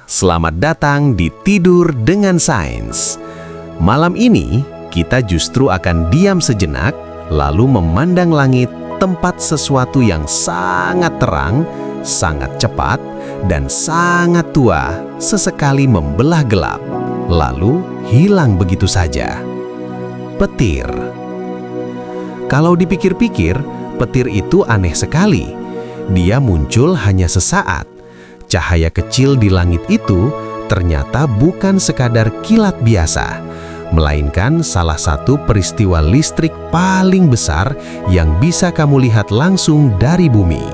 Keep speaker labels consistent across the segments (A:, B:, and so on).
A: Selamat datang di Tidur dengan Sains. Malam ini kita justru akan diam sejenak, lalu memandang langit, tempat sesuatu yang sangat terang, sangat cepat, dan sangat tua, sesekali membelah gelap, lalu hilang begitu saja. Petir. Kalau dipikir-pikir, petir itu aneh sekali. Dia muncul hanya sesaat. Cahaya kecil di langit itu ternyata bukan sekadar kilat biasa, melainkan salah satu peristiwa listrik paling besar yang bisa kamu lihat langsung dari bumi.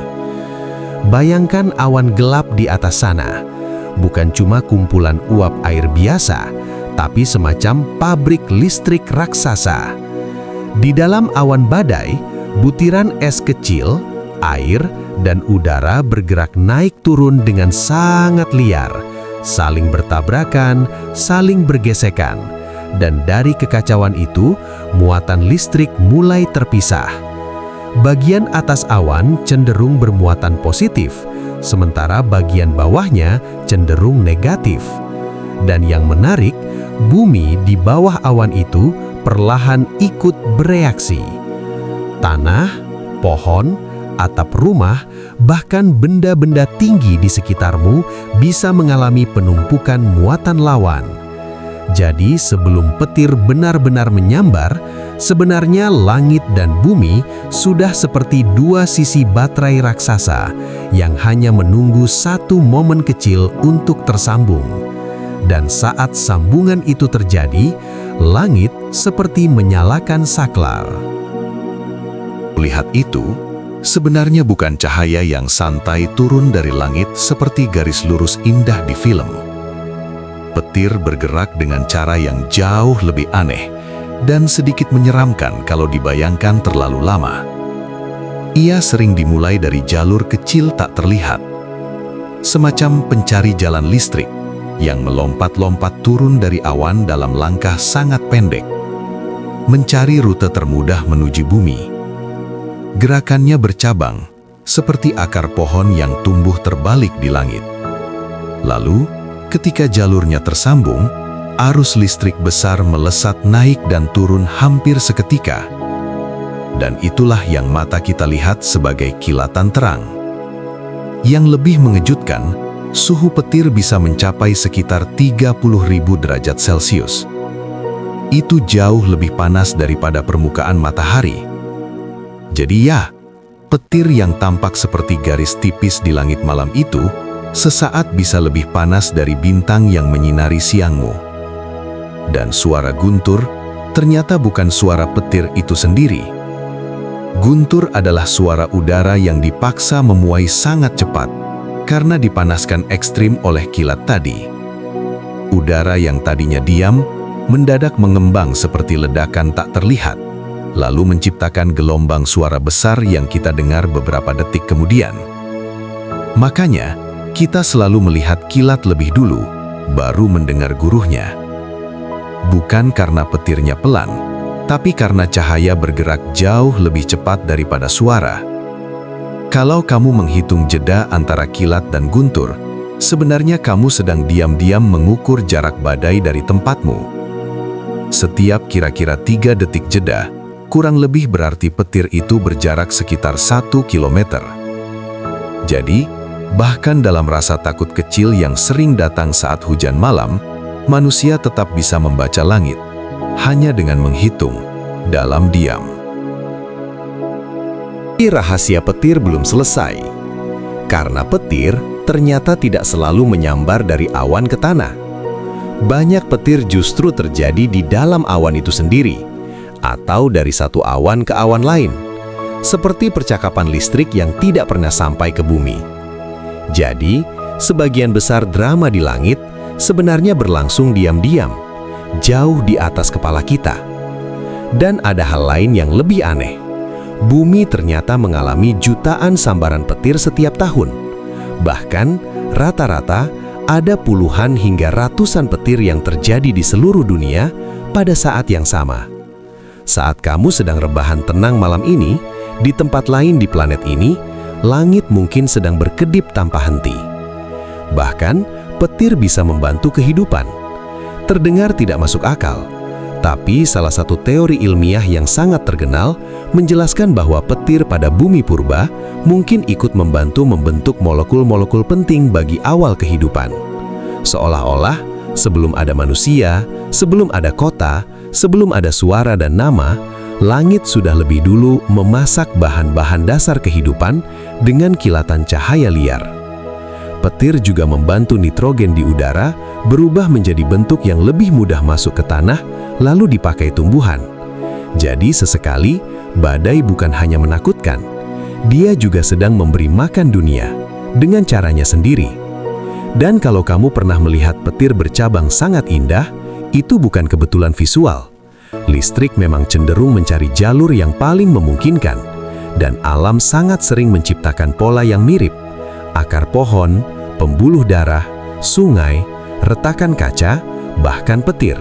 A: Bayangkan awan gelap di atas sana, bukan cuma kumpulan uap air biasa, tapi semacam pabrik listrik raksasa. Di dalam awan badai, butiran es kecil, air, dan udara bergerak naik turun dengan sangat liar, saling bertabrakan, saling bergesekan, dan dari kekacauan itu, muatan listrik mulai terpisah. Bagian atas awan cenderung bermuatan positif, sementara bagian bawahnya cenderung negatif. Dan yang menarik, bumi di bawah awan itu perlahan ikut bereaksi. Tanah, pohon, atap rumah, bahkan benda-benda tinggi di sekitarmu bisa mengalami penumpukan muatan lawan. Jadi sebelum petir benar-benar menyambar, sebenarnya langit dan bumi sudah seperti dua sisi baterai raksasa yang hanya menunggu satu momen kecil untuk tersambung. Dan saat sambungan itu terjadi, langit seperti menyalakan saklar.
B: Lihat itu, sebenarnya bukan cahaya yang santai turun dari langit seperti garis lurus indah di film. Petir bergerak dengan cara yang jauh lebih aneh dan sedikit menyeramkan kalau dibayangkan terlalu lama. Ia sering dimulai dari jalur kecil tak terlihat, semacam pencari jalan listrik yang melompat-lompat turun dari awan dalam langkah sangat pendek, mencari rute termudah menuju bumi. Gerakannya bercabang, seperti akar pohon yang tumbuh terbalik di langit. Lalu, ketika jalurnya tersambung, arus listrik besar melesat naik dan turun hampir seketika. Dan itulah yang mata kita lihat sebagai kilatan terang. Yang lebih mengejutkan, suhu petir bisa mencapai sekitar 30.000 derajat Celcius. Itu jauh lebih panas daripada permukaan matahari. Jadi ya, petir yang tampak seperti garis tipis di langit malam itu, sesaat bisa lebih panas dari bintang yang menyinari siangmu. Dan suara guntur ternyata bukan suara petir itu sendiri. Guntur adalah suara udara yang dipaksa memuai sangat cepat karena dipanaskan ekstrim oleh kilat tadi. Udara yang tadinya diam, mendadak mengembang seperti ledakan tak terlihat, lalu menciptakan gelombang suara besar yang kita dengar beberapa detik kemudian. Makanya, kita selalu melihat kilat lebih dulu, baru mendengar guruhnya. Bukan karena petirnya pelan, tapi karena cahaya bergerak jauh lebih cepat daripada suara. Kalau kamu menghitung jeda antara kilat dan guntur, sebenarnya kamu sedang diam-diam mengukur jarak badai dari tempatmu. Setiap kira-kira 3 detik jeda, kurang lebih berarti petir itu berjarak sekitar 1 kilometer. Jadi, bahkan dalam rasa takut kecil yang sering datang saat hujan malam, manusia tetap bisa membaca langit, hanya dengan menghitung, dalam diam.
A: Rahasia petir belum selesai. Karena petir ternyata tidak selalu menyambar dari awan ke tanah. Banyak petir justru terjadi di dalam awan itu sendiri, atau dari satu awan ke awan lain, seperti percakapan listrik yang tidak pernah sampai ke bumi. Jadi, sebagian besar drama di langit sebenarnya berlangsung diam-diam, jauh di atas kepala kita. Dan ada hal lain yang lebih aneh. Bumi ternyata mengalami jutaan sambaran petir setiap tahun. Bahkan, rata-rata ada puluhan hingga ratusan petir yang terjadi di seluruh dunia pada saat yang sama. Saat kamu sedang rebahan tenang malam ini, di tempat lain di planet ini, langit mungkin sedang berkedip tanpa henti. Bahkan, petir bisa membantu kehidupan. Terdengar tidak masuk akal, tapi salah satu teori ilmiah yang sangat terkenal menjelaskan bahwa petir pada bumi purba mungkin ikut membantu membentuk molekul-molekul penting bagi awal kehidupan. Seolah-olah sebelum ada manusia, sebelum ada kota, sebelum ada suara dan nama, langit sudah lebih dulu memasak bahan-bahan dasar kehidupan dengan kilatan cahaya liar. Petir juga membantu nitrogen di udara berubah menjadi bentuk yang lebih mudah masuk ke tanah, lalu dipakai tumbuhan. Jadi sesekali, badai bukan hanya menakutkan, dia juga sedang memberi makan dunia dengan caranya sendiri. Dan kalau kamu pernah melihat petir bercabang sangat indah, itu bukan kebetulan visual. Listrik memang cenderung mencari jalur yang paling memungkinkan, dan alam sangat sering menciptakan pola yang mirip. Akar pohon, pembuluh darah, sungai, retakan kaca, bahkan petir.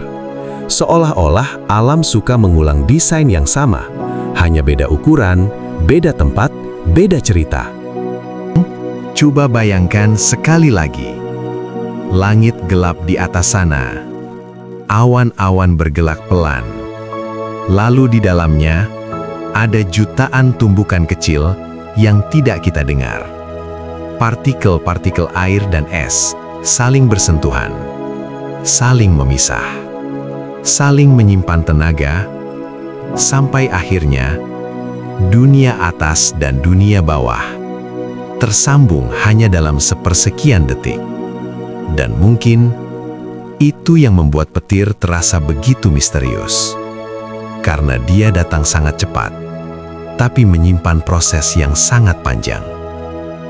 A: Seolah-olah alam suka mengulang desain yang sama, hanya beda ukuran, beda tempat, beda cerita.
C: Coba bayangkan sekali lagi. Langit gelap di atas sana. Awan-awan bergelak pelan. Lalu di dalamnya, ada jutaan tumbukan kecil yang tidak kita dengar. Partikel-partikel air dan es saling bersentuhan, saling memisah, saling menyimpan tenaga, sampai akhirnya dunia atas dan dunia bawah tersambung hanya dalam sepersekian detik. Dan mungkin itu yang membuat petir terasa begitu misterius. Karena dia datang sangat cepat, tapi menyimpan proses yang sangat panjang.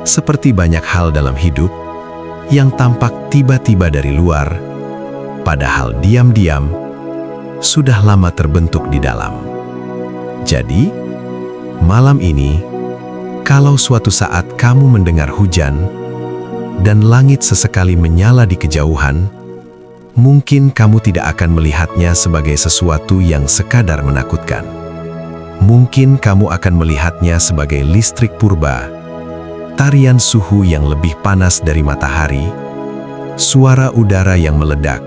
C: Seperti banyak hal dalam hidup yang tampak tiba-tiba dari luar, padahal diam-diam sudah lama terbentuk di dalam. Jadi, malam ini, kalau suatu saat kamu mendengar hujan dan langit sesekali menyala di kejauhan, mungkin kamu tidak akan melihatnya sebagai sesuatu yang sekadar menakutkan. Mungkin kamu akan melihatnya sebagai listrik purba, tarian suhu yang lebih panas dari matahari, suara udara yang meledak,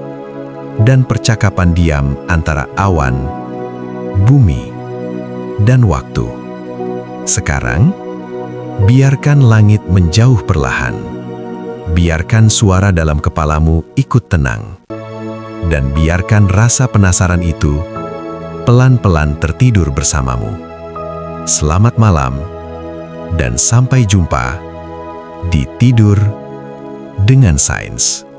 C: dan percakapan diam antara awan, bumi, dan waktu. Sekarang, biarkan langit menjauh perlahan. Biarkan suara dalam kepalamu ikut tenang. Dan biarkan rasa penasaran itu pelan-pelan tertidur bersamamu. Selamat malam. Dan sampai jumpa di Tidur dengan Sains.